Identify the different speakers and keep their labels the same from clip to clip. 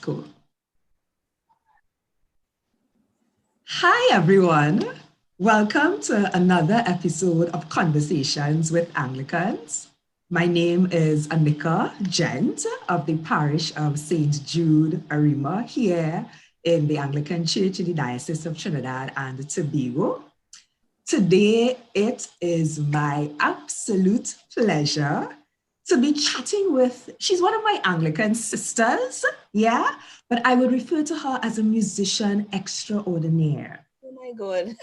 Speaker 1: Cool. Hi, everyone. Welcome to another episode of Conversations with Anglicans. My name is Anica Ghent of the parish of St. Jude, Arima, here in the Anglican Church in the Diocese of Trinidad and Tobago. Today, it is my absolute pleasure to be chatting with, she's one of my Anglican sisters, yeah, but I would refer to her as a musician extraordinaire.
Speaker 2: Oh my God.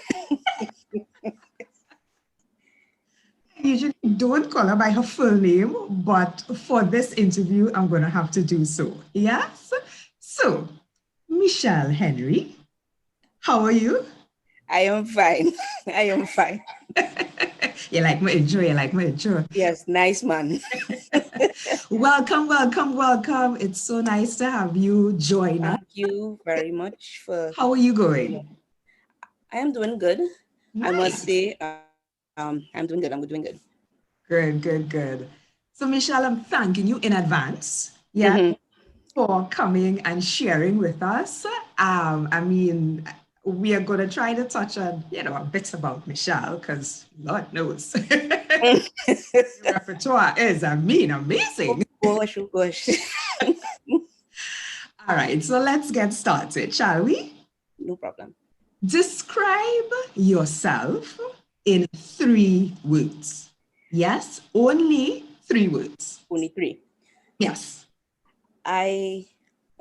Speaker 1: I usually don't call her by her full name, but for this interview, I'm going to have to do so. Yes? So, Michelle Henry, how are you?
Speaker 2: I am fine. I am fine.
Speaker 1: You like my intro? You like my intro?
Speaker 2: Yes, nice man.
Speaker 1: Welcome, welcome, welcome. It's so nice to have you join us.
Speaker 2: Thank you very much for.
Speaker 1: How are you going?
Speaker 2: I am doing good.
Speaker 1: Nice.
Speaker 2: I must say, I'm doing good. I'm doing good.
Speaker 1: Good, good, good. So, Michelle, I'm thanking you in advance. Yeah. For coming and sharing with us. We are going to try to touch on, a bit about Michelle because Lord knows the repertoire is, amazing.
Speaker 2: Of course.
Speaker 1: All right, so let's get started, shall we?
Speaker 2: No problem.
Speaker 1: Describe yourself in 3 words. Yes, only 3 words.
Speaker 2: Only 3.
Speaker 1: Yes.
Speaker 2: I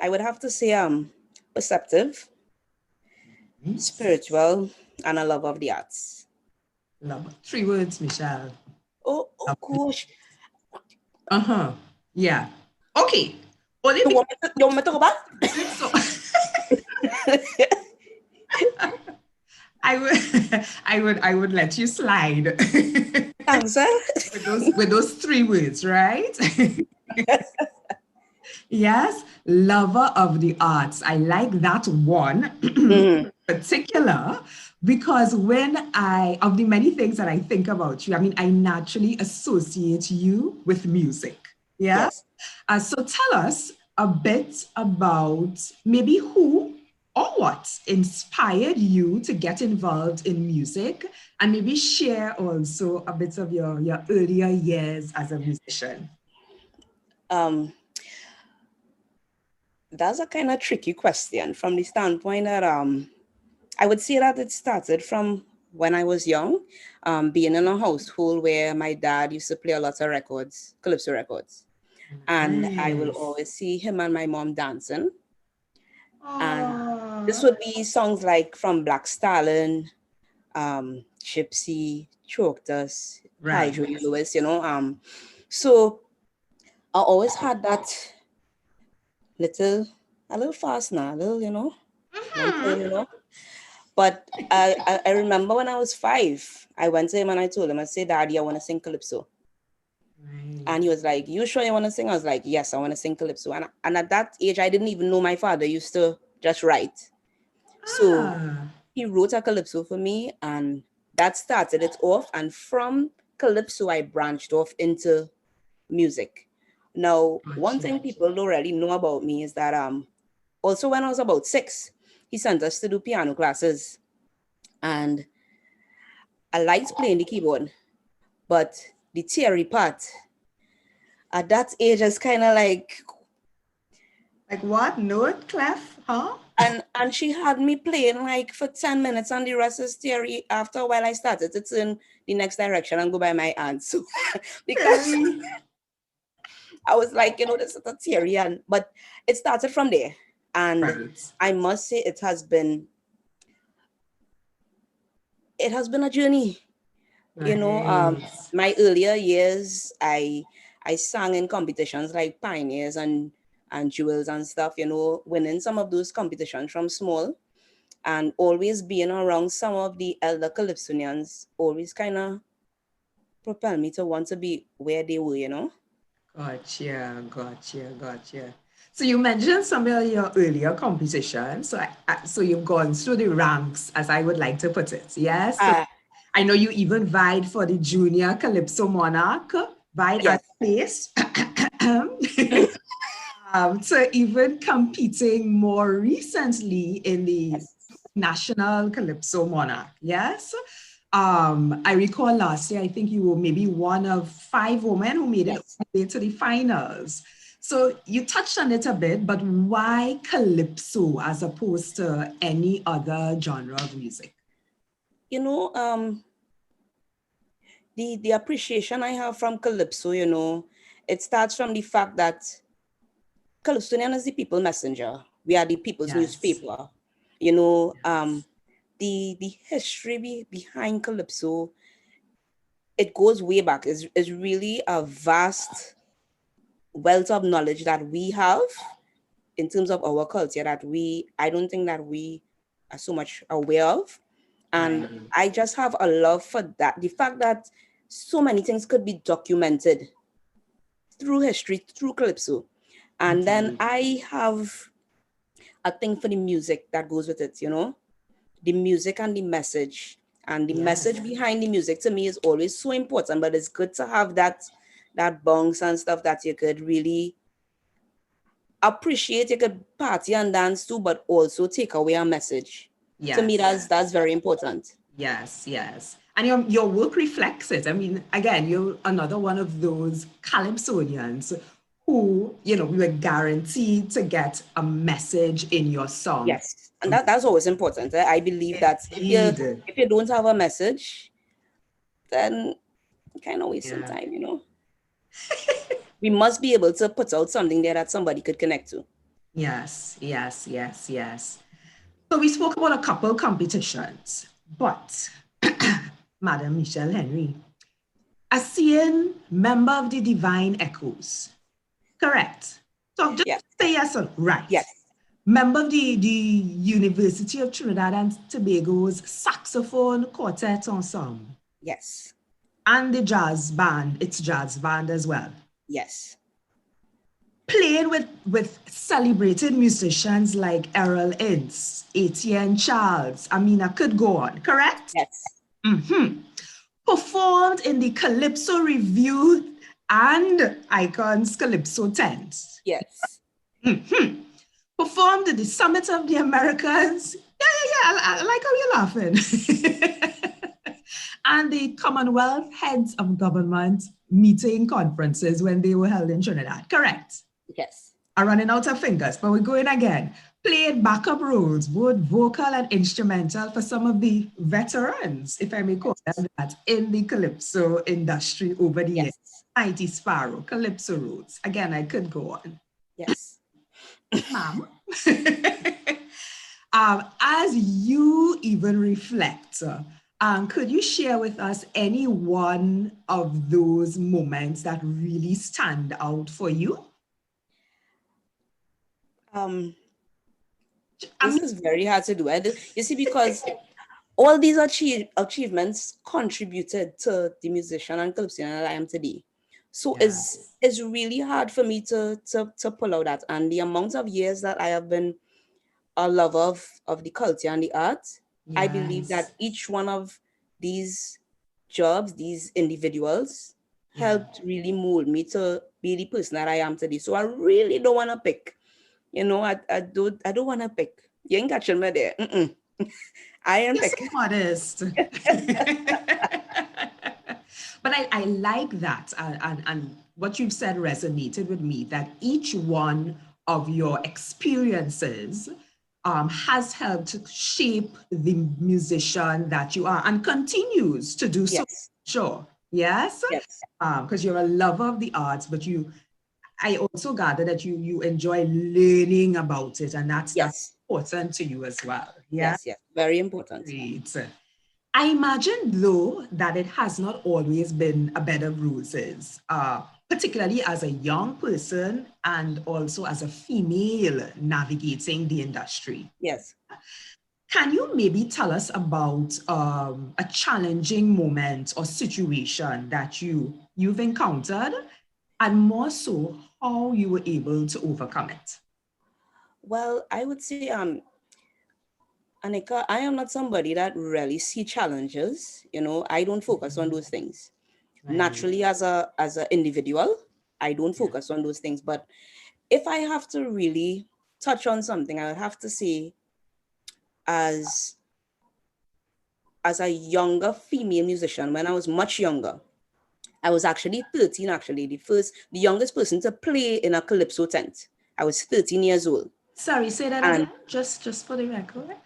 Speaker 2: would have to say perceptive, spiritual, and a love of the arts.
Speaker 1: Love. 3 words, Michelle.
Speaker 2: Oh gosh.
Speaker 1: Yeah. Okay.
Speaker 2: You want me to go back?
Speaker 1: I would let you slide.
Speaker 2: Thanks, sir.
Speaker 1: with those 3 words, right? Yes, lover of the arts. I like that one in particular because of the many things that I think about you, I naturally associate you with music. Yeah. Yes. So tell us a bit about maybe who or what inspired you to get involved in music, and maybe share also a bit of your earlier years as a musician.
Speaker 2: That's a kind of tricky question from the standpoint that I would say that it started from when I was young, being in a household where my dad used to play a lot of records, calypso records. And I will always see him and my mom dancing. And this would be songs like from Black Stallion, Gypsy, Choked Us, Hi Joey Lewis, So I always had that a little fast now, a little, But I remember when I was 5, I went to him and I told him, I said, Daddy, I want to sing calypso. And he was like, you sure you want to sing? I was like, yes, I want to sing calypso. And at that age, I didn't even know my father used to just write. So he wrote a calypso for me, and that started it off. And from calypso, I branched off into music. Now, one thing people don't really know about me is that also when I was about 6, he sent us to do piano classes. And I liked playing the keyboard, but the theory part, at that age, is kind of like
Speaker 1: what? Note, clef, huh?
Speaker 2: And she had me playing like for 10 minutes, and the rest is theory. After a while, I started to turn the next direction and go by my aunt. So because I was like, this is a theory, but it started from there. And I must say it has been a journey. My earlier years, I sang in competitions like Pioneers and Jewels and stuff, winning some of those competitions from small, and always being around some of the elder calypsonians always kind of propelled me to want to be where they were,
Speaker 1: Gotcha. So you mentioned some of your earlier compositions. So you've gone through the ranks, as I would like to put it. Yes. I know you even vied for the Junior Calypso Monarch, vied at place. to even competing more recently in the
Speaker 2: Yes.
Speaker 1: National Calypso Monarch. Yes. I recall last year, I think you were maybe one of 5 women who made it
Speaker 2: Yes.
Speaker 1: all the way to the finals. So you touched on it a bit, but why Calypso as opposed to any other genre of music?
Speaker 2: You know, the appreciation I have from Calypso, you know, it starts from the fact that Calypsonian is the people messenger. We are the people's
Speaker 1: Yes.
Speaker 2: newspaper. You know,
Speaker 1: Yes.
Speaker 2: the history behind Calypso, it goes way back. Is really a vast wealth of knowledge that we have in terms of our culture that I don't think that we are so much aware of. And
Speaker 1: Right.
Speaker 2: I just have a love for that. The fact that so many things could be documented through history, through Calypso. And then
Speaker 1: Indeed.
Speaker 2: I have a thing for the music that goes with it, you know, the music and the message. And the
Speaker 1: Yes.
Speaker 2: message behind the music to me is always so important, but it's good to have that bounce and stuff that you could really appreciate, you could party and dance too, but also take away a message. To me,
Speaker 1: Yes.
Speaker 2: that's very important.
Speaker 1: Yes, yes. And your work reflects it. I mean, again, you're another one of those calypsonians who, we were guaranteed to get a message in your song.
Speaker 2: Yes, and that's always important. I believe that
Speaker 1: Indeed.
Speaker 2: if you don't have a message, then you kind of waste some
Speaker 1: Yeah.
Speaker 2: time, you know. We must be able to put out something there that somebody could connect to.
Speaker 1: Yes, yes, yes, yes. So we spoke about a couple competitions, but Madam Michelle Henry, a seeing member of the Divine Echoes, correct? So just
Speaker 2: Yes,
Speaker 1: say yes or right.
Speaker 2: yes,
Speaker 1: Member of the University of Trinidad and Tobago's saxophone quartet ensemble
Speaker 2: yes,
Speaker 1: and the jazz band, its jazz band as well.
Speaker 2: yes,
Speaker 1: Playing with celebrated musicians like Errol Ince, Etienne Charles, I mean, I could go on, correct?
Speaker 2: yes,
Speaker 1: Performed in the Calypso Review and Icons Calypso tent.
Speaker 2: yes,
Speaker 1: Performed at the Summit of the Americas. Yeah. I like how you're laughing. And the Commonwealth Heads of Government meeting conferences when they were held in Trinidad. Correct.
Speaker 2: yes,
Speaker 1: I'm running out of fingers, but we're going again. Played backup roles, both vocal and instrumental, for some of the veterans, if I may call them that, in the Calypso industry over the years.
Speaker 2: yes,
Speaker 1: Mighty Sparrow, Calypso Roots. Again, I could go on.
Speaker 2: yes.
Speaker 1: Ma'am. As you even reflect, could you share with us any one of those moments that really stand out for you?
Speaker 2: This is very hard to do. You see, because all these achievements contributed to the musician and Calypsonian that I am today. So
Speaker 1: Yes.
Speaker 2: it's really hard for me to pull out that. And the amount of years that I have been a lover of the culture and the art, I believe
Speaker 1: Yes.
Speaker 2: that each one of these jobs, these individuals,
Speaker 1: Yeah.
Speaker 2: helped really mold me to be the person that I am today. So I really don't want to pick. You know, I don't want to pick. You ain't catching me there. I am
Speaker 1: You're so
Speaker 2: picking.
Speaker 1: modest. But I like that. And what you've said resonated with me, that each one of your experiences has helped shape the musician that you are and continues to do so.
Speaker 2: Yes,
Speaker 1: Sure. Yes.
Speaker 2: yes,
Speaker 1: Because you're a lover of the arts, but I also gather that you enjoy learning about it, and that's
Speaker 2: yes,
Speaker 1: important to you as well. Yeah.
Speaker 2: yes, yes. Very important.
Speaker 1: Great. I imagine, though, that it has not always been a bed of roses, particularly as a young person and also as a female navigating the industry.
Speaker 2: Yes.
Speaker 1: Can you maybe tell us about a challenging moment or situation that you've encountered, and more so, how you were able to overcome it?
Speaker 2: Well, I would say, Anika, I am not somebody that really see challenges. You know, I don't focus on those things.
Speaker 1: Right.
Speaker 2: Naturally, as a individual, I don't
Speaker 1: Yeah.
Speaker 2: focus on those things. But if I have to really touch on something, I would have to say as a younger female musician, when I was much younger, I was actually 13, actually, the youngest person to play in a calypso tent. I was 13 years old.
Speaker 1: Sorry, say that
Speaker 2: And
Speaker 1: again, just for the record.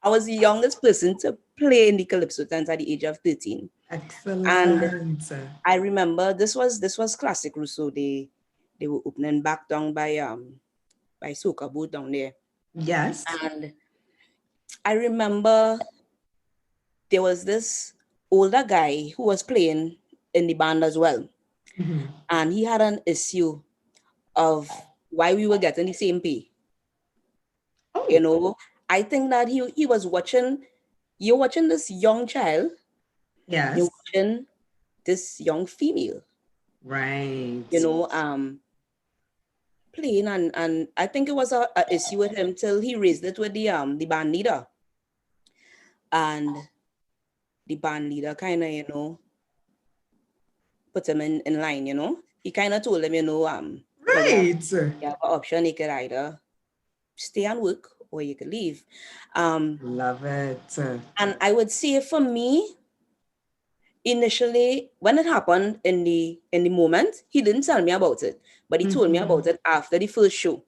Speaker 2: I was the youngest person to play in the calypso tent at the age of 13. And
Speaker 1: Excellent.
Speaker 2: I remember this was Classic Rousseau. They were opening back down by Soca Boat down there.
Speaker 1: Yes.
Speaker 2: And I remember there was this older guy who was playing in the band as well.
Speaker 1: Mm-hmm.
Speaker 2: And he had an issue of why we were getting the same pay.
Speaker 1: Oh.
Speaker 2: You know, I think that he was watching, you're watching this young child,
Speaker 1: Yes.
Speaker 2: you're watching this young female.
Speaker 1: Right.
Speaker 2: You know, playing, and I think it was a issue with him till he raised it with the band leader. And the band leader kind of, you know, put him in line, you know. He kind of told him, you know, well,
Speaker 1: Right.
Speaker 2: you have an option. You could either stay and work or you could leave.
Speaker 1: Love it.
Speaker 2: And I would say for me, initially, when it happened in the moment, he didn't tell me about it, but he told me about it after the first show.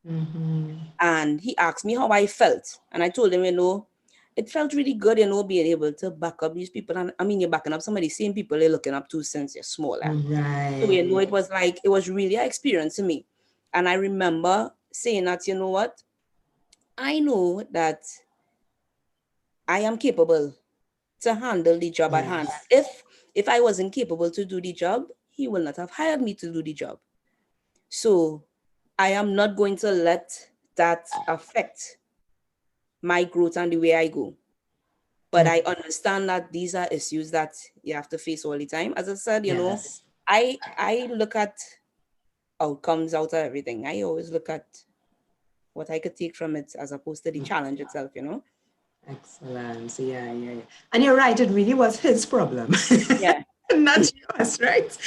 Speaker 1: Mm-hmm.
Speaker 2: And he asked me how I felt. And I told him, you know, it felt really good, you know, being able to back up these people. And I mean, you're backing up some of the same people you're looking up to since you're smaller.
Speaker 1: Right.
Speaker 2: So, you know, it was really an experience to me. And I remember saying that, you know what? I know that I am capable to handle the job at hand. If I wasn't capable to do the job, he will not have hired me to do the job. So I am not going to let that affect my growth and the way I go. But I understand that these are issues that you have to face all the time. As I said, you know, I look at outcomes out of everything. I always look at what I could take from it as opposed to the challenge itself, you know.
Speaker 1: Excellent. Yeah. And you're right, it really was his problem.
Speaker 2: Yeah.
Speaker 1: Not yours, right?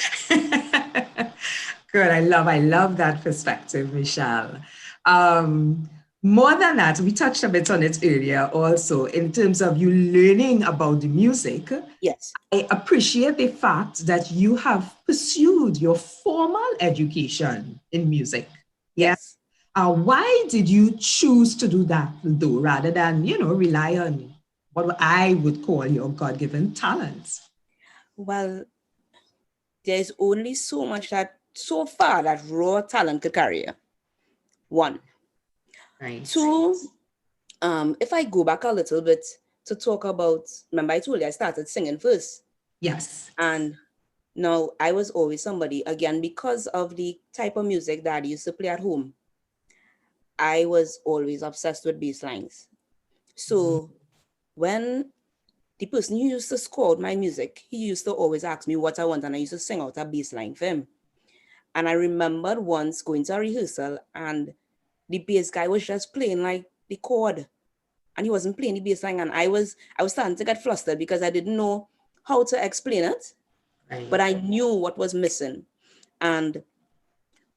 Speaker 1: Good. I love that perspective, Michelle. More than that, we touched a bit on it earlier also in terms of you learning about the music.
Speaker 2: Yes.
Speaker 1: I appreciate the fact that you have pursued your formal education in music.
Speaker 2: Yes.
Speaker 1: Why did you choose to do that, though, rather than, you know, rely on what I would call your God-given talents?
Speaker 2: Well, there's only so much so far that raw talent could carry you. One.
Speaker 1: Right.
Speaker 2: Two, if I go back a little bit to talk about, remember I told you I started singing first.
Speaker 1: Yes.
Speaker 2: And now I was always somebody, again, because of the type of music that I used to play at home, I was always obsessed with bass lines. So when the person who used to score my music, he used to always ask me what I want, and I used to sing out a bass line for him. And I remembered once going to a rehearsal and the bass guy was just playing like the chord and he wasn't playing the bass line. And I was starting to get flustered because I didn't know how to explain it, but I knew what was missing. And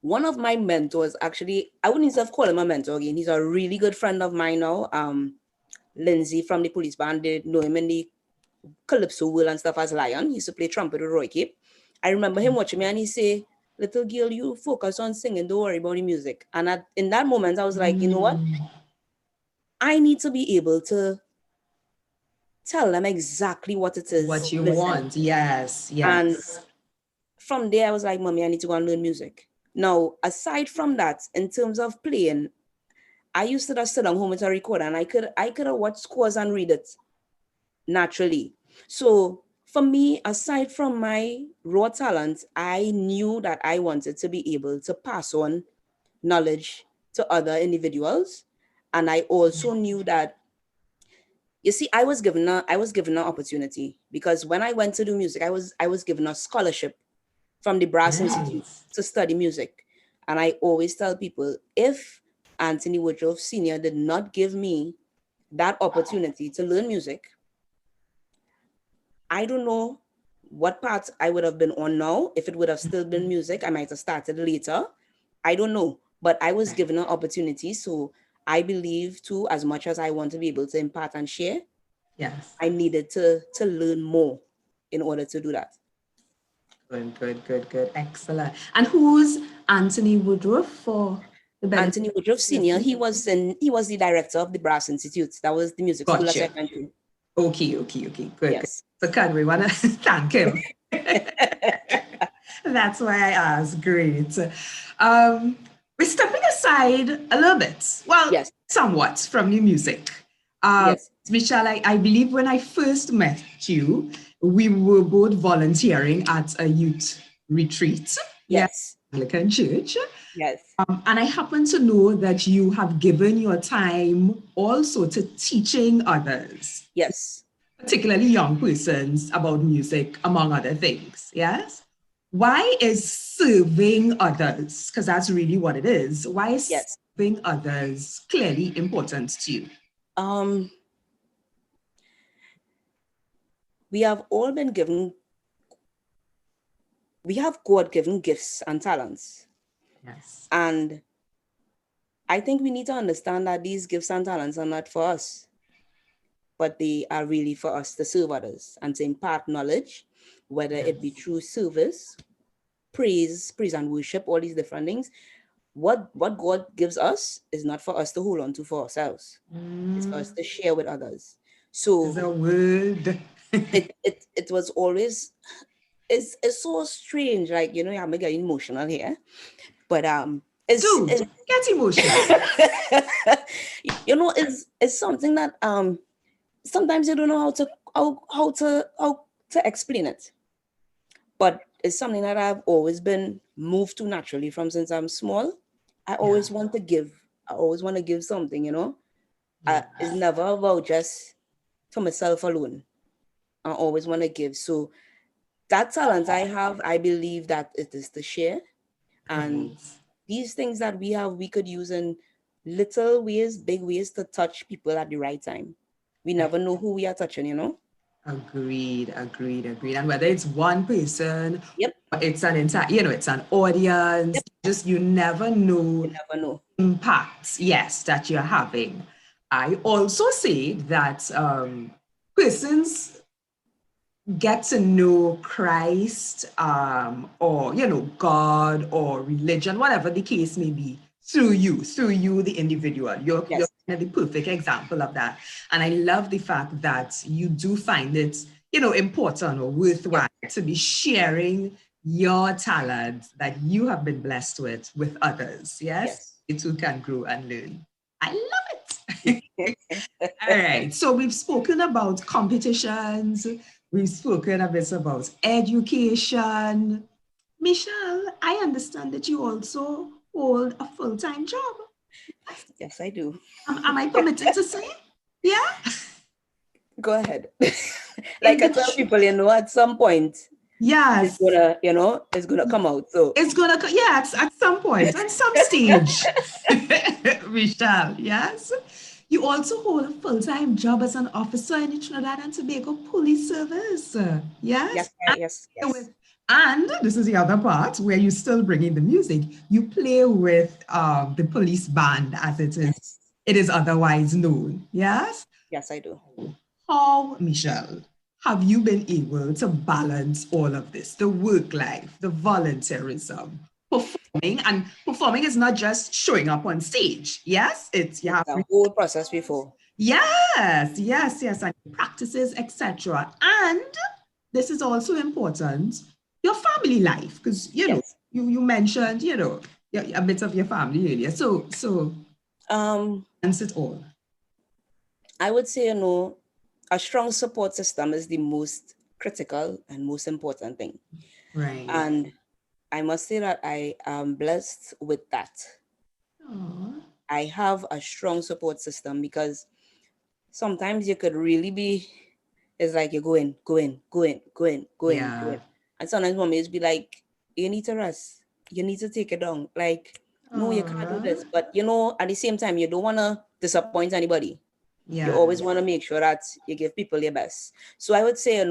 Speaker 2: one of my mentors, actually, I wouldn't even call him a mentor again. He's a really good friend of mine now. Lindsay from the police band, they know him in the calypso world and stuff as Lion. He used to play trumpet with Roy Cape. I remember him watching me and he say, "Little girl, you focus on singing, don't worry about the music." And in that moment, I was like, you know what? I need to be able to tell them exactly what it is.
Speaker 1: What you want. Yes.
Speaker 2: And from there, I was like, Mommy, I need to go and learn music. Now, aside from that, in terms of playing, I used to just sit down home with a recorder and I could watch scores and read it naturally. So for me, aside from my raw talent, I knew that I wanted to be able to pass on knowledge to other individuals. And I also knew that, you see, I was given an opportunity because when I went to do music, I was given a scholarship from the Brass Institute to study music. And I always tell people, if Anthony Woodruff Sr. did not give me that opportunity to learn music, I don't know what part I would have been on now, if it would have still been music, I might have started later. I don't know. But I was given an opportunity. So I believe too, as much as I want to be able to impart and share,
Speaker 1: Yes.
Speaker 2: I needed to learn more in order to do that.
Speaker 1: Good. Excellent. And who's Anthony Woodruff for the benefit?
Speaker 2: Anthony Woodruff Sr., he was the director of the Brass Institute. That was the music school that I went to.
Speaker 1: Okay. Good.
Speaker 2: Yes.
Speaker 1: So can we want to thank him? That's why I asked. Great. We're stepping aside a little bit. Well,
Speaker 2: yes.
Speaker 1: Somewhat from your music.
Speaker 2: Yes.
Speaker 1: Michelle, I believe when I first met you, we were both volunteering at a youth retreat.
Speaker 2: Yes.
Speaker 1: Anglican Church.
Speaker 2: Yes.
Speaker 1: And I happen to know that you have given your time also to teaching others.
Speaker 2: Yes.
Speaker 1: Particularly young persons about music, among other things. Yes. Why is serving others, because that's really what it is, why is serving others clearly important to you?
Speaker 2: We have all been given, we have God-given gifts and talents.
Speaker 1: Yes.
Speaker 2: And I think we need to understand that these gifts and talents are not for us, but they are really for us to serve others and to impart knowledge, whether it be through service, praise and worship, all these different things. What God gives us is not for us to hold on to for ourselves. It's for us to share with others. So
Speaker 1: the word.
Speaker 2: it was always, it's so strange. Like, you know, I'm getting emotional here, but
Speaker 1: get emotional.
Speaker 2: You know, it's something that sometimes you don't know how to explain it, but it's something that I've always been moved to naturally from since I'm small. I always want to give. I always want to give something, you know. It's never about just for myself alone. I always want to give. So that talent I have, I believe that it is to share. And these things that we have, we could use in little ways, big ways to touch people at the right time. We never know who we are touching, you know?
Speaker 1: Agreed. And whether it's one person, it's an entire, it's an audience, just you never know.
Speaker 2: You never know.
Speaker 1: Impacts, yes, that you're having. I also say that persons get to know Christ or, God or religion, whatever the case may be, through you, the individual. You're kind of the perfect example of that. And I love the fact that you do find it, important or worthwhile to be sharing your talent that you have been blessed with others. Yes. You too can grow and learn. I love it. All right. So we've spoken about competitions. We've spoken a bit about education. Michelle, I understand that you also hold a full-time job.
Speaker 2: Yes, I do.
Speaker 1: Am I permitted to say? Yeah?
Speaker 2: Go ahead. Like I tell people, at some point,
Speaker 1: yes,
Speaker 2: it's gonna come out. So
Speaker 1: it's gonna, at some point, at some stage, Michelle. Yes. You also hold a full-time job as an officer in the Trinidad and Tobago Police Service. Yes.
Speaker 2: Yes.
Speaker 1: And this is the other part where you still bring in the music. You play with the police band, as it is. Yes. It is otherwise known. Yes.
Speaker 2: Yes, I do.
Speaker 1: How, Michelle, have you been able to balance all of this? The work life, the volunteerism, performing is not just showing up on stage. Yes, it's
Speaker 2: the whole process before.
Speaker 1: Yes, and practices, etc. And this is also important, your family life, because you mentioned a bit of your family earlier. So answer it all.
Speaker 2: I would say a strong support system is the most critical and most important thing.
Speaker 1: Right.
Speaker 2: And I must say that I am blessed with that.
Speaker 1: Aww.
Speaker 2: I have a strong support system because sometimes you could really be, it's like you're going. And sometimes mommy is be like, you need to rest. You need to take it down. Like, no, you can't do this. But, at the same time, you don't want to disappoint anybody. You always want to make sure that you give people your best. So I would say,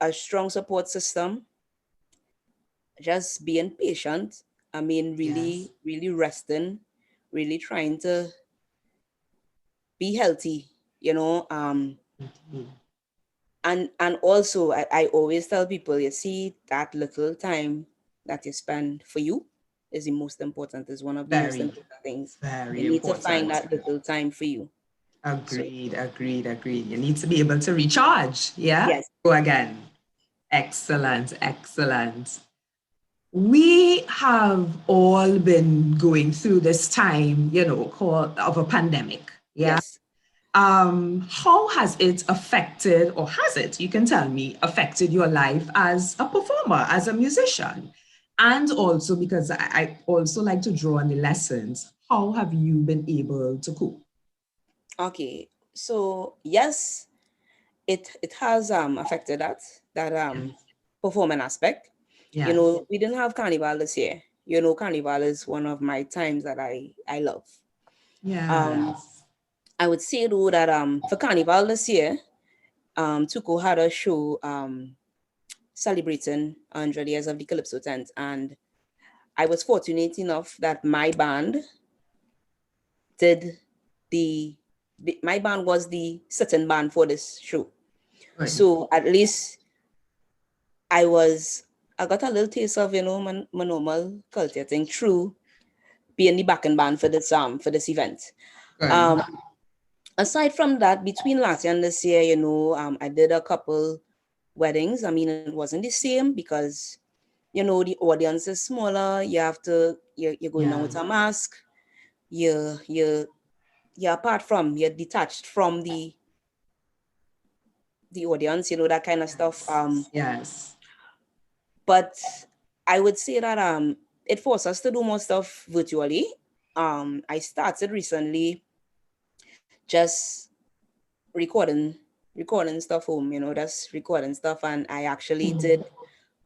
Speaker 2: a strong support system, just being patient. I mean,
Speaker 1: Yes.
Speaker 2: really resting, really trying to be healthy, you know.
Speaker 1: Indeed.
Speaker 2: And also I always tell people, you see, that little time that you spend for you is the most important, is one of the most
Speaker 1: Very,
Speaker 2: important things. You
Speaker 1: very
Speaker 2: need to find
Speaker 1: important.
Speaker 2: that little time for you. So
Speaker 1: Agreed, agreed, agreed. You need to be able to recharge. Yeah.
Speaker 2: yes,
Speaker 1: Go again. Excellent, excellent. We have all been going through this time, called of a pandemic. Yeah.
Speaker 2: yes.
Speaker 1: How has it affected, or has it, you can tell me, affected your life as a performer, as a musician? And also, because I also like to draw on the lessons, how have you been able to cope?
Speaker 2: Okay, so yes, it has affected that
Speaker 1: Yes.
Speaker 2: performance aspect. You
Speaker 1: Yes.
Speaker 2: know, we didn't have carnival this year. You know, carnival is one of my times that I love. um
Speaker 1: Yes.
Speaker 2: I would say though that for carnival this year, Tuko had a show celebrating 100 years of the Calypso tent, and I was fortunate enough that my band did my band was the certain band for this show.
Speaker 1: Good.
Speaker 2: So at least I was I got a little taste of, you know, my normal culture thing through being the backing band for this event.
Speaker 1: Good.
Speaker 2: Um, Aside from that, between last year and this year, you know, I did a couple weddings. I mean, it wasn't the same because, you know, the audience is smaller. You have to you're going down
Speaker 1: Yeah.
Speaker 2: with a mask. You you're apart from, you're detached from the audience, you know, that kind of stuff.
Speaker 1: Yes. Yes.
Speaker 2: But I would say that it forced us to do more stuff virtually. I started recently just recording recording stuff home, you know, just recording stuff, and I actually did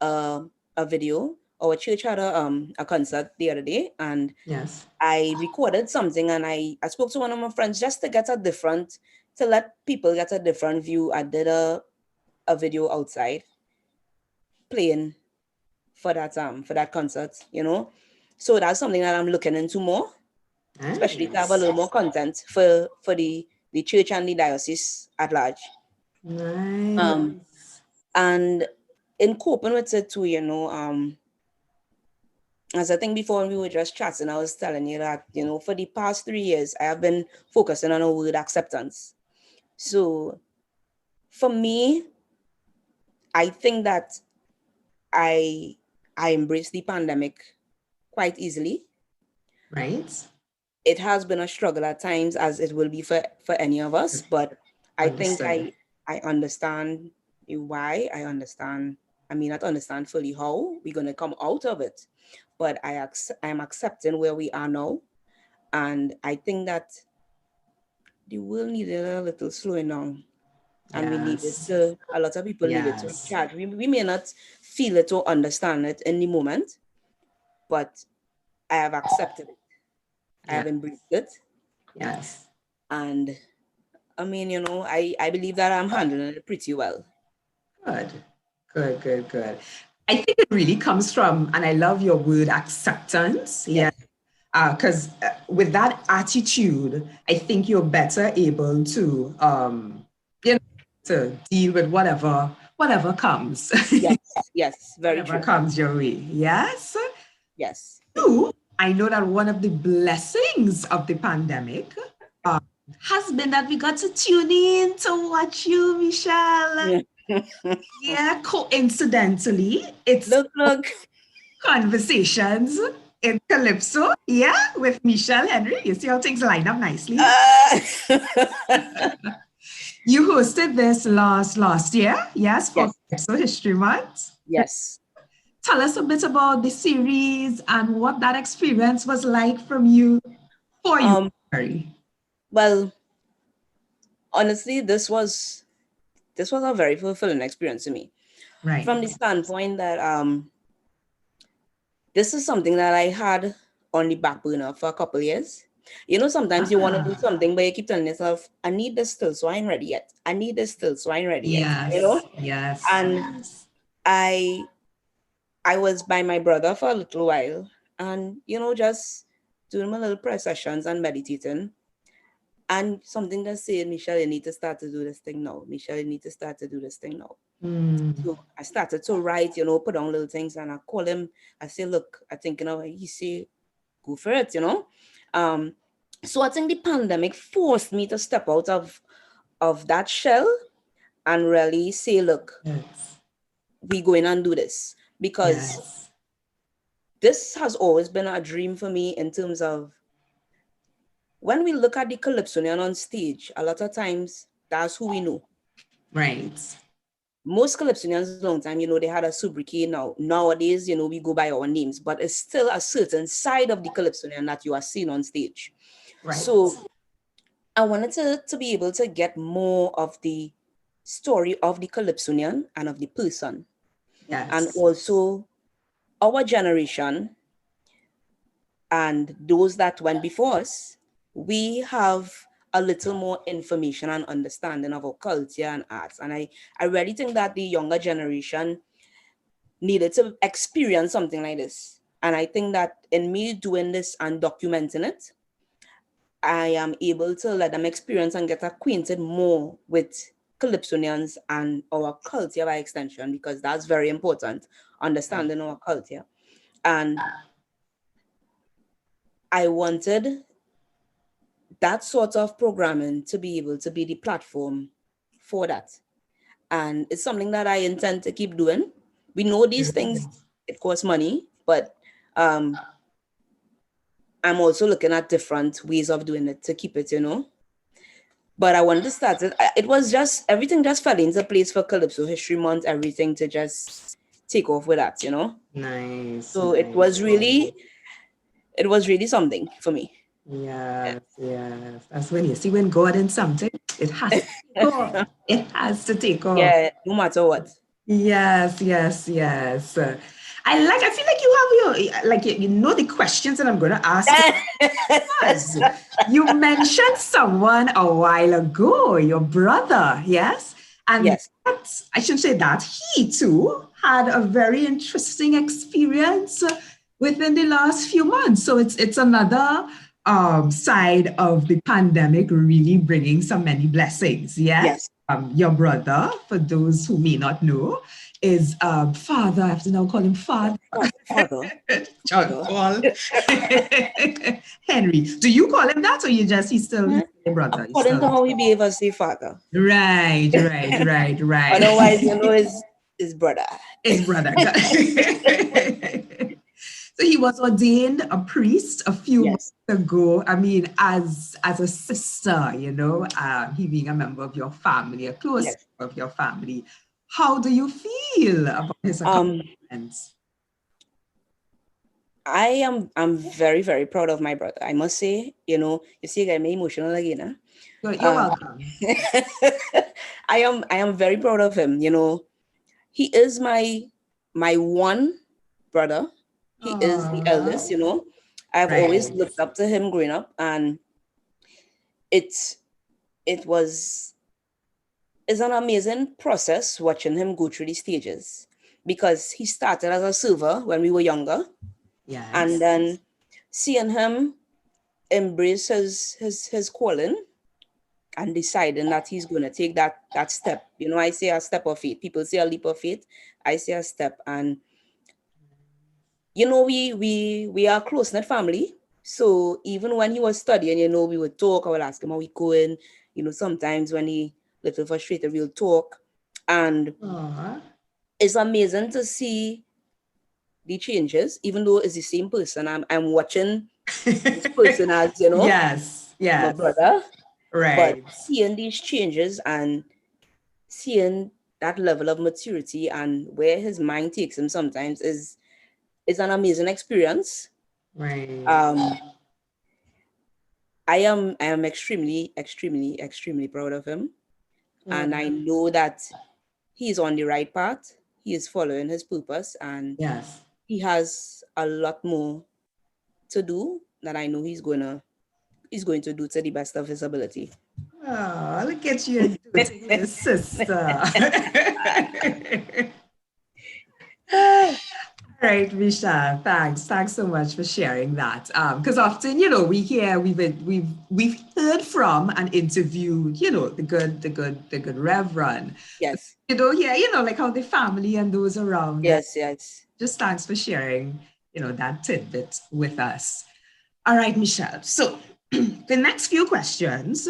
Speaker 2: uh, a video. Our church had a concert the other day, and
Speaker 1: Yes.
Speaker 2: I recorded something, and I spoke to one of my friends just to get a different, to let people get a different view. I did a video outside playing for that concert, you know. So that's something that I'm looking into more, especially to have a
Speaker 1: Nice.
Speaker 2: little more content for the church and the diocese at large.
Speaker 1: Nice.
Speaker 2: Um and in coping with it too, you know, as I think before we were just chatting, I was telling you that, you know, for the past 3 years, I have been focusing on a word, acceptance. So for me, I think that I I embraced the pandemic quite easily.
Speaker 1: Right?
Speaker 2: It has been a struggle at times, as it will be for any of us, but I think
Speaker 1: Understood.
Speaker 2: I understand why. I understand, I mean, not understand fully how we're going to come out of it, but I'm accepting where we are now. And I think that the world needed a little slowing down, and we needed
Speaker 1: Yes.
Speaker 2: to, a lot of people needed to
Speaker 1: Yes.
Speaker 2: recharge. We may not feel it or understand it in the moment, but I have accepted it. I
Speaker 1: Yeah.
Speaker 2: have embraced it.
Speaker 1: Yes.
Speaker 2: And I mean, you know, I believe that I'm handling it pretty well.
Speaker 1: Good. Good, good, good. I think it really comes from, and I love your word acceptance. Yeah.
Speaker 2: Yes,
Speaker 1: Because with that attitude, I think you're better able to, you know, to deal with whatever comes,
Speaker 2: yes, yes, very
Speaker 1: whatever
Speaker 2: true.
Speaker 1: comes your way. Yes.
Speaker 2: Yes.
Speaker 1: Two, I know that one of the blessings of the pandemic has been that we got to tune in to watch you, Michelle.
Speaker 2: Yeah.
Speaker 1: Yeah, coincidentally, it's
Speaker 2: Look.
Speaker 1: conversations in Calypso. Yeah, with Michelle Henry. You see how things line up nicely.
Speaker 2: Uh,
Speaker 1: You hosted this last year, yes, for
Speaker 2: yes,
Speaker 1: Calypso History Month.
Speaker 2: yes.
Speaker 1: Tell us a bit about the series and what that experience was like from you for you,
Speaker 2: Um,
Speaker 1: Mary.
Speaker 2: well, honestly, this was a very fulfilling experience to me. From the
Speaker 1: Right.
Speaker 2: standpoint that this is something that I had on the back burner for a couple years. You know, sometimes you want to do something, but you keep telling yourself, I need this still, so I ain't ready yet. I need this still, so I ain't ready yet. You know?
Speaker 1: Yes.
Speaker 2: And I was by my brother for a little while and, you know, just doing my little prayer sessions and meditating. And something that said, Michelle, you need to start to do this thing now. Michelle, you need to start to do this thing now. So I started to write, you know, put down little things, and I call him. I say, look, I think, you know, he say, go for it, you know. So I think the pandemic forced me to step out of that shell and really say, look, we go in and do this. Because this has always been a dream for me in terms of when we look at the Calypsonian on stage, a lot of times that's who we know.
Speaker 1: Right.
Speaker 2: Most Calypsonians long time, you know, they had a sobriquet. Nowadays, you know, we go by our names, but it's still a certain side of the Calypsonian that you are seeing on stage.
Speaker 1: Right.
Speaker 2: So I wanted to be able to get more of the story of the Calypsonian and of the person.
Speaker 1: Yes.
Speaker 2: And also our generation and those that went before us, we have a little more information and understanding of our culture and arts. And I really think that the younger generation needed to experience something like this. And I think that in me doing this and documenting it, I am able to let them experience and get acquainted more with Calypsonians and our culture by extension, because that's very important, understanding our culture. And I wanted that sort of programming to be able to be the platform for that. And it's something that I intend to keep doing. We know these things, it costs money, but I'm also looking at different ways of doing it to keep it, you know. But I wanted to start it. It was just, everything just fell into place for Calypso History Month, everything to just take off with that, you know.
Speaker 1: Nice.
Speaker 2: So it was really something for me.
Speaker 1: Yes. That's when you see when God in something, it has to take off. It has to take off.
Speaker 2: Yeah, no matter what.
Speaker 1: Yes. I feel like you have you know the questions that I'm going to ask. Because you mentioned someone a while ago, your brother, yes? And
Speaker 2: yes,
Speaker 1: I should say that he too had a very interesting experience within the last few months. So it's another side of the pandemic really bringing so many blessings, yes? Your brother, for those who may not know, is father. I have to now call him father.
Speaker 2: Father.
Speaker 1: John Paul. Henry. Do you call him that, or he's still your brother?
Speaker 2: According to how he behaves as a father.
Speaker 1: Right.
Speaker 2: Otherwise, you know, his brother.
Speaker 1: His brother. So he was ordained a priest a few months ago. I mean, as a sister, you know, he being a member of your family, a close member of your family. How do you feel about his accomplishments?
Speaker 2: I'm very, very proud of my brother. I must say, you know, you see, I'm emotional again.
Speaker 1: Huh? You're welcome.
Speaker 2: I am very proud of him. You know, he is my one brother. He is the eldest, you know. I've always looked up to him growing up, and it's an amazing process watching him go through the stages, because he started as a server when we were younger.
Speaker 1: Yes.
Speaker 2: And then seeing him embrace his calling and deciding that he's going to take that step. You know, I say a step of faith. People say a leap of faith. I say a step. And, you know, we are a close-knit family. So even when he was studying, you know, we would talk. I would ask him how he going. You know, sometimes when he little frustrated, we'll talk. And it's amazing to see the changes, even though it's the same person. I'm watching this person as, you know, my brother.
Speaker 1: Right.
Speaker 2: But seeing these changes and seeing that level of maturity and where his mind takes him sometimes is an amazing experience.
Speaker 1: Right.
Speaker 2: I am extremely, extremely, extremely proud of him. And I know that he's on the right path. He is following his purpose, and he has a lot more to do that I know he's gonna he's going to do to the best of his ability.
Speaker 1: Oh, look at you doing this, sister. All right, Misha. Thanks. Thanks so much for sharing that. Because often, we've heard from and interviewed, the good Reverend.
Speaker 2: Yes.
Speaker 1: Like how the family and those around.
Speaker 2: Yes, yes.
Speaker 1: Just thanks for sharing, that tidbit with us. All right, Michelle. So the next few questions,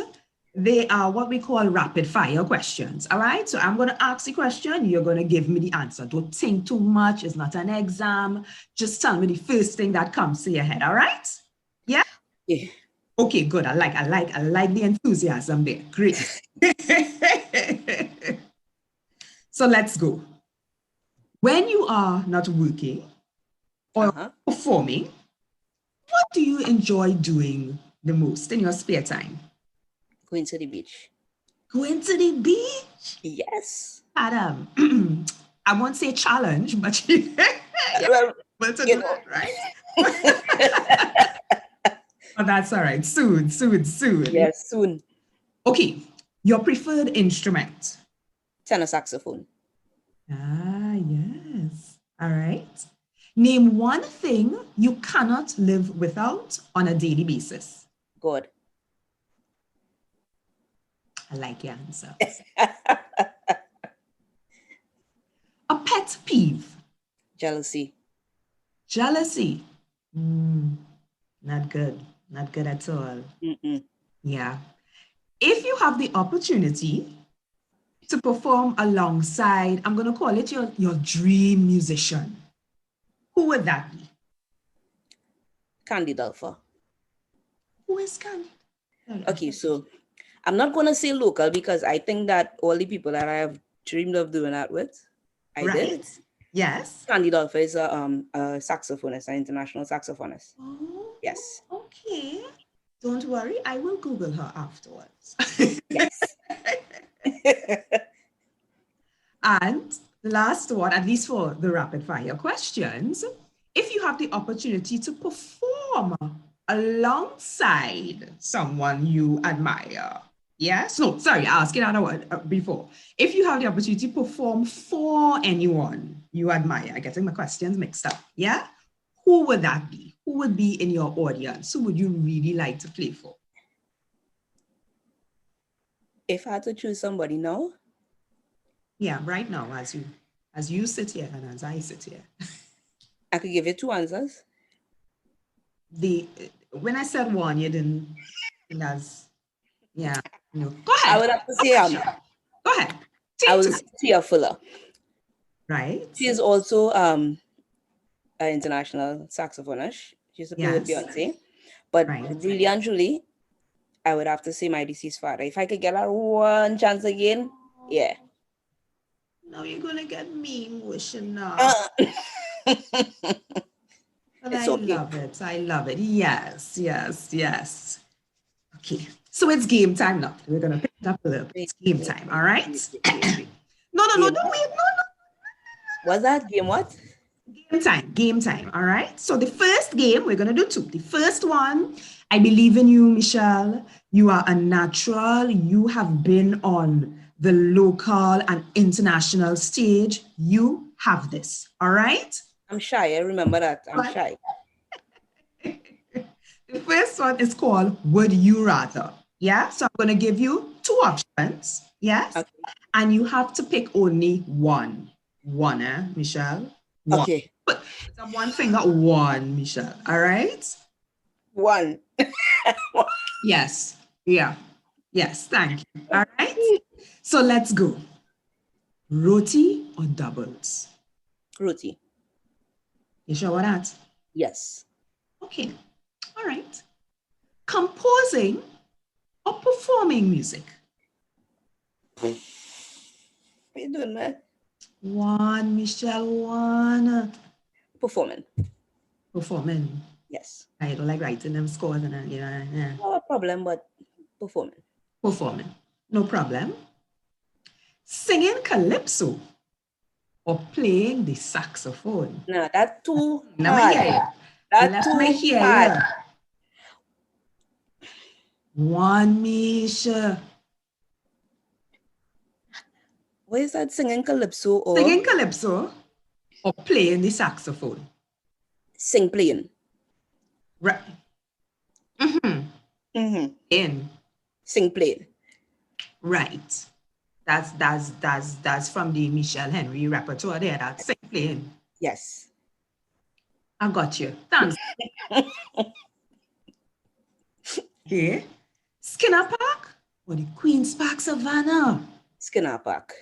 Speaker 1: they are what we call rapid fire questions. All right. So I'm going to ask the question. You're going to give me the answer. Don't think too much. It's not an exam. Just tell me the first thing that comes to your head. All right. Yeah.
Speaker 2: Yeah.
Speaker 1: Okay, good. I like the enthusiasm there. Great. So let's go. When you are not working or performing, what do you enjoy doing the most in your spare time?
Speaker 2: Going to the beach.
Speaker 1: Going to the beach?
Speaker 2: Yes.
Speaker 1: Adam, I won't say challenge, but you're able to do that, right? Oh, that's all right. Soon.
Speaker 2: Yes, soon.
Speaker 1: Okay. Your preferred instrument?
Speaker 2: Tenor saxophone.
Speaker 1: Ah, yes. All right. Name one thing you cannot live without on a daily basis.
Speaker 2: God.
Speaker 1: I like your answer. A pet peeve.
Speaker 2: Jealousy.
Speaker 1: Jealousy. Not good. Not good at all.
Speaker 2: Mm-mm.
Speaker 1: Yeah. If you have the opportunity to perform alongside, I'm going to call it your dream musician, who would that be?
Speaker 2: Candy Dulfer.
Speaker 1: Who is Candy?
Speaker 2: Okay, so I'm not going to say local because I think that all the people that I have dreamed of doing that with, I did.
Speaker 1: Yes.
Speaker 2: Candy Dulfer is a saxophonist, an international saxophonist.
Speaker 1: Oh,
Speaker 2: yes.
Speaker 1: Okay. Don't worry, I will Google her afterwards.
Speaker 2: Yes.
Speaker 1: And the last one, at least for the rapid fire questions, if you have the opportunity to perform alongside someone you admire. Yes? No, sorry, I asked another one before. If you have the opportunity to perform for anyone you admire, I'm getting my questions mixed up. Yeah? Who would that be? Who would be in your audience? Who would you really like to play for?
Speaker 2: If I had to choose somebody now?
Speaker 1: Yeah, right now, as you sit here and as I sit here.
Speaker 2: I could give you two answers.
Speaker 1: When I said one, you didn't. Yeah. No. Go ahead.
Speaker 2: I would have to say
Speaker 1: Go ahead.
Speaker 2: I would say Tia Fuller.
Speaker 1: Right.
Speaker 2: She is also an international saxophonist. She used to play with Beyonce. But really and truly, I would have to say my deceased father. If I could get her one chance again, yeah.
Speaker 1: Now you're gonna get me emotional. But I love it. I love it. Yes. Okay. So it's game time now. We're gonna pick it up a little bit. It's game time. All right. No, don't wait. No.
Speaker 2: What's that? Game what?
Speaker 1: Game time. All right. So the first game, we're gonna do two. The first one, I believe in you, Michelle. You are a natural. You have been on the local and international stage. You have this. All right.
Speaker 2: I'm shy. I remember that. I'm shy.
Speaker 1: The first one is called Would You Rather? Yeah. So I'm going to give you two options. Yes. Okay. And you have to pick only one. One, Michelle? One.
Speaker 2: Okay.
Speaker 1: But one finger, one, Michelle. All right?
Speaker 2: One.
Speaker 1: Yes. Yeah. Yes. Thank you. All right. So let's go. Roti or doubles?
Speaker 2: Roti.
Speaker 1: You sure about that?
Speaker 2: Yes.
Speaker 1: Okay. All right. Composing or performing music?
Speaker 2: What are you doing, man?
Speaker 1: One, Michelle, one.
Speaker 2: Performing.
Speaker 1: Yes. I don't like writing them scores and yeah.
Speaker 2: No problem, but performing.
Speaker 1: No problem. Singing calypso or playing the saxophone?
Speaker 2: No, that's too
Speaker 1: hard. That's too hard. One Misha.
Speaker 2: What is that, singing calypso or
Speaker 1: Singing calypso or playing the saxophone?
Speaker 2: sing playing?
Speaker 1: Right. In.
Speaker 2: Sing playing.
Speaker 1: Right. That's from the Michelle Henry repertoire there. That's sing playing.
Speaker 2: Yes.
Speaker 1: I got you. Thanks. Okay. Skinner Park or the Queen's Park Savannah?
Speaker 2: Skinner Park.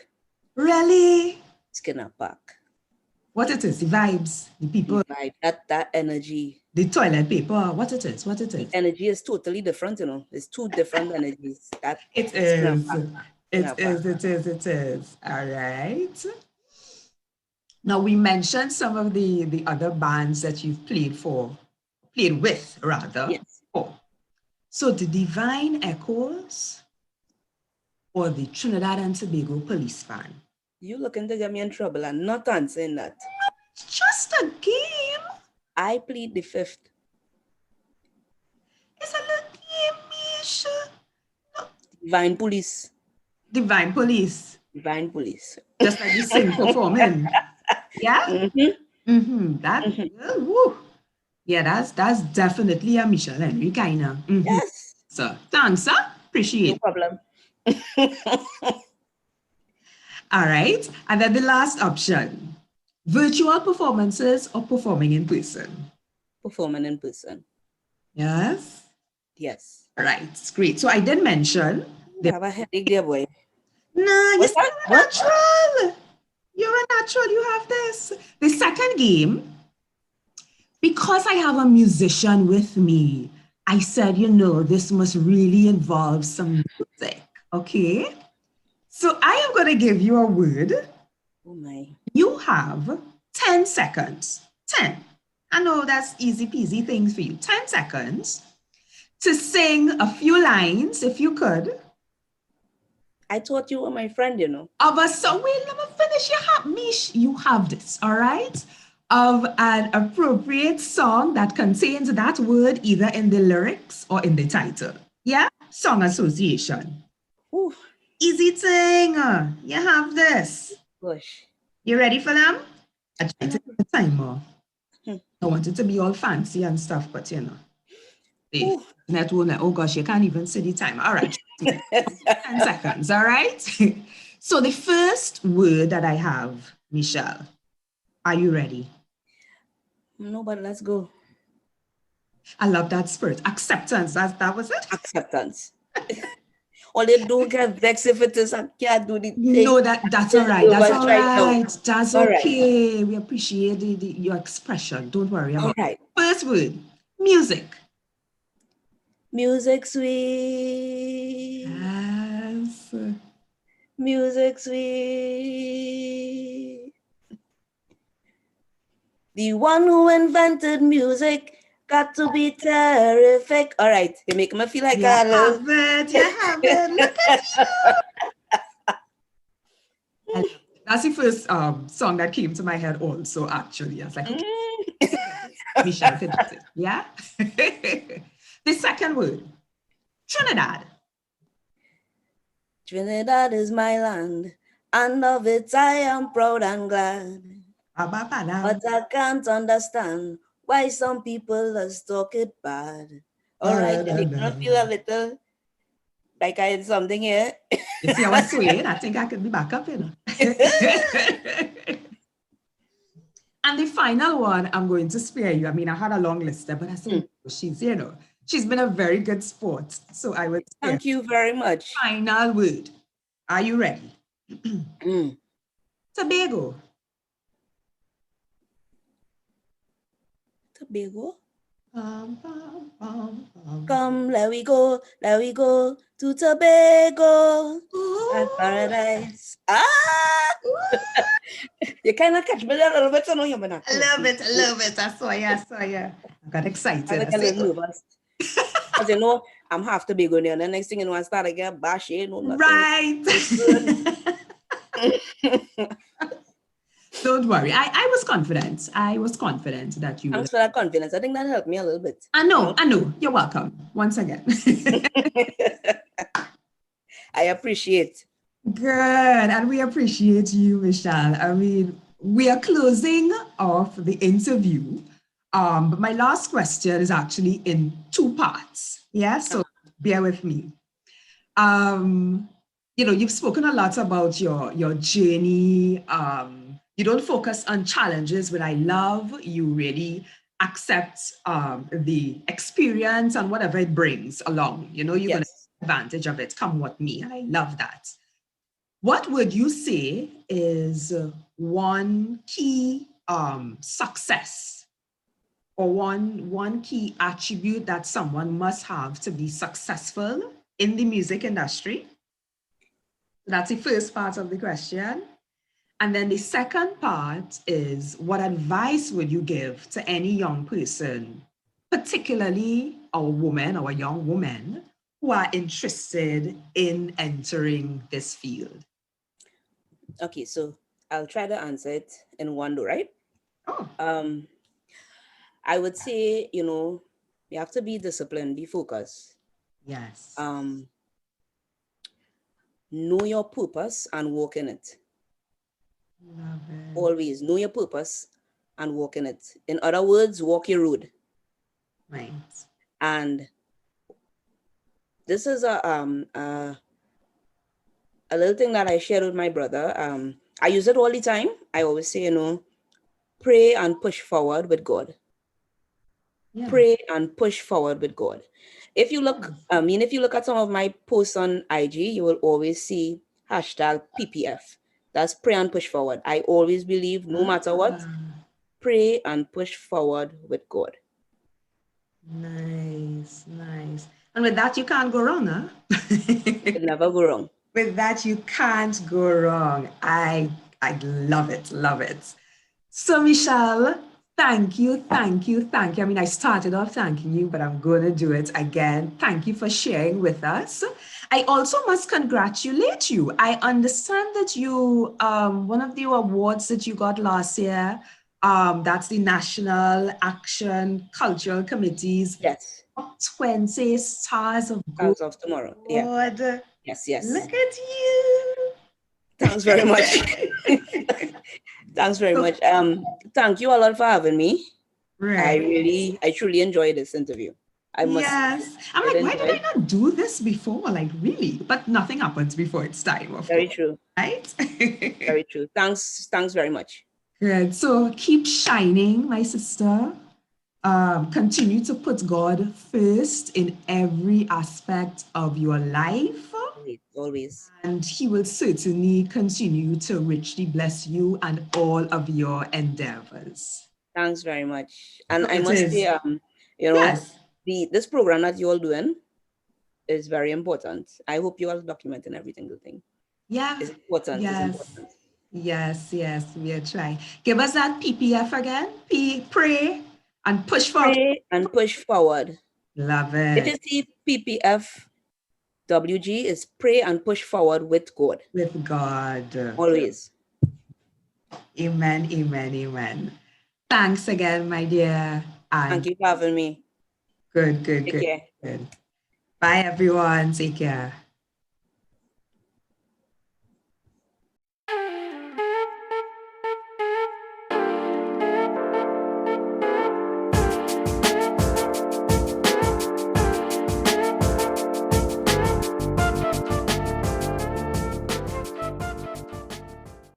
Speaker 1: Really?
Speaker 2: Skinner Park.
Speaker 1: What it is? The vibes, the people,
Speaker 2: The vibe, that energy.
Speaker 1: the toilet paper. What it is? What it is?
Speaker 2: The energy is totally different, you know. It's two different energies. That
Speaker 1: It
Speaker 2: Skinner
Speaker 1: is.
Speaker 2: Park.
Speaker 1: It is. It is. It is. All right. Now we mentioned some of the other bands that you've played with rather.
Speaker 2: Yes.
Speaker 1: Oh. So the Divine Echoes or the Trinidad and Tobago Police Band?
Speaker 2: You looking to get me in trouble and not answering that.
Speaker 1: It's just a game.
Speaker 2: I plead the fifth.
Speaker 1: It's a little game, Misha. No.
Speaker 2: Divine Police.
Speaker 1: Divine Police.
Speaker 2: Divine Police.
Speaker 1: Just like you sing performing. Yeah? Woo. Yeah, that's definitely a Michelle Henry kind of.
Speaker 2: Yes.
Speaker 1: So thanks, sir. Appreciate it.
Speaker 2: No problem.
Speaker 1: All right. And then the last option. Virtual performances or performing in person?
Speaker 2: Performing in person.
Speaker 1: Yes.
Speaker 2: Yes.
Speaker 1: All right. It's great. So I did mention.
Speaker 2: You have a headache there, boy.
Speaker 1: No, you're still a
Speaker 2: What?
Speaker 1: natural. You're a natural. You have this. The second game, because I have a musician with me, I said, this must really involve some music. Okay. So I am going to give you a word.
Speaker 2: Oh my.
Speaker 1: You have 10 seconds. 10. I know that's easy peasy things for you. 10 seconds to sing a few lines, if you could.
Speaker 2: I thought you were my friend, you know.
Speaker 1: Of a song. Wait, let me finish. You have this, all right? Of an appropriate song that contains that word either in the lyrics or in the title. Yeah? Song association.
Speaker 2: Ooh.
Speaker 1: Easy thing. You have this.
Speaker 2: Gosh.
Speaker 1: You ready for them? I tried to take the timer. I want it to be all fancy and stuff, but oh gosh, you can't even see the timer. All right. 10 seconds, all right? So the first word that I have, Michelle, are you ready?
Speaker 2: No, but let's go.
Speaker 1: I love that spirit. Acceptance, that was it?
Speaker 2: Acceptance. Only don't get vexed if it is, I can't do the thing.
Speaker 1: No, that's all right. That's all right. That's okay. We appreciate your expression. Don't worry about it.
Speaker 2: Right.
Speaker 1: First word, music.
Speaker 2: Music sweet.
Speaker 1: Yes.
Speaker 2: Music sweet. The one who invented music got to be terrific. All right, you make me feel like
Speaker 1: you have it. Look at you. That's the first song that came to my head also, actually. I was like, okay. Michelle finished it. Yeah? The second word, Trinidad.
Speaker 2: Trinidad is my land, and of it I am proud and glad. But I can't understand why some people just talk it bad. All right, you make me feel a little like I had something here.
Speaker 1: You see, I was swaying. I think I could be back up, And the final one, I'm going to spare you. I mean, I had a long list there, but I said, she's been a very good sport. So I would spare.
Speaker 2: Thank you very much.
Speaker 1: Final word. Are you ready? Tobago.
Speaker 2: Tobago? Come, let we go to Tobago and paradise. You kind of catch me there a little bit, so no, you're not.
Speaker 1: I love it. I saw you. I got excited.
Speaker 2: I got a little nervous. Because you know, I'm half Tobago there, and the next thing you know, I start again, bash, nothing.
Speaker 1: Right. Don't worry. I was confident. I was confident that you would.
Speaker 2: Thanks for that confidence. I think that helped me a little bit.
Speaker 1: I know. You're welcome. Once again.
Speaker 2: I appreciate.
Speaker 1: Good. And we appreciate you, Michelle. I mean, we are closing off the interview. But my last question is actually in two parts. Yeah, so bear with me. You've spoken a lot about your journey. You don't focus on challenges, but I love you really accept the experience and whatever it brings along. You're going to take advantage of it, come what may. And I love that. What would you say is one key success or one key attribute that someone must have to be successful in the music industry? That's the first part of the question. And then the second part is, what advice would you give to any young person, particularly a woman or a young woman, who are interested in entering this field?
Speaker 2: Okay, so I'll try to answer it in one go, right?
Speaker 1: Oh.
Speaker 2: I would say, you have to be disciplined, be focused.
Speaker 1: Yes.
Speaker 2: Know your purpose and walk in it.
Speaker 1: Love it.
Speaker 2: Always know your purpose and walk in it. In other words, walk your road.
Speaker 1: Right.
Speaker 2: And this is a little thing that I shared with my brother. I use it all the time. I always say, pray and push forward with God. Yeah. Pray and push forward with God. If you look, if you look at some of my posts on IG, you will always see #PPF. That's pray and push forward. I always believe, no matter what, pray and push forward with God.
Speaker 1: Nice. And with that, you can't go wrong, huh?
Speaker 2: You'll never go wrong.
Speaker 1: With that, you can't go wrong. I love it. So, Michelle, thank you. I mean, I started off thanking you, but I'm going to do it again. Thank you for sharing with us. I also must congratulate you. I understand that you, one of the awards that you got last year, that's the National Action Cultural Committee's 20 Stars of Good.
Speaker 2: Stars of Tomorrow. Yeah. Yes.
Speaker 1: Look at you.
Speaker 2: Thanks very much. Thanks very much. Thank you a lot for having me. Right. I truly enjoyed this interview.
Speaker 1: Yes. I'm like, why did I not do this before? Like, really? But nothing happens before it's time, of
Speaker 2: Very
Speaker 1: course.
Speaker 2: True.
Speaker 1: Right?
Speaker 2: Very true. Thanks very much.
Speaker 1: Good. So keep shining, my sister. Continue to put God first in every aspect of your life.
Speaker 2: Always.
Speaker 1: And He will certainly continue to richly bless you and all of your endeavors.
Speaker 2: Thanks very much. And I must say, this program that you're all doing is very important. I hope you are documenting every single thing.
Speaker 1: Yeah.
Speaker 2: It's important.
Speaker 1: Yes.
Speaker 2: It's important.
Speaker 1: Yes, we are trying. Give us that PPF again. Pray and push forward.
Speaker 2: Pray and push forward.
Speaker 1: Love it.
Speaker 2: If you see PPF, WG is pray and push forward with God.
Speaker 1: With God.
Speaker 2: Always.
Speaker 1: Amen. Thanks again, my dear.
Speaker 2: Thank you for having me.
Speaker 1: Good.
Speaker 2: Take care.
Speaker 1: Good. Bye, everyone. Take care.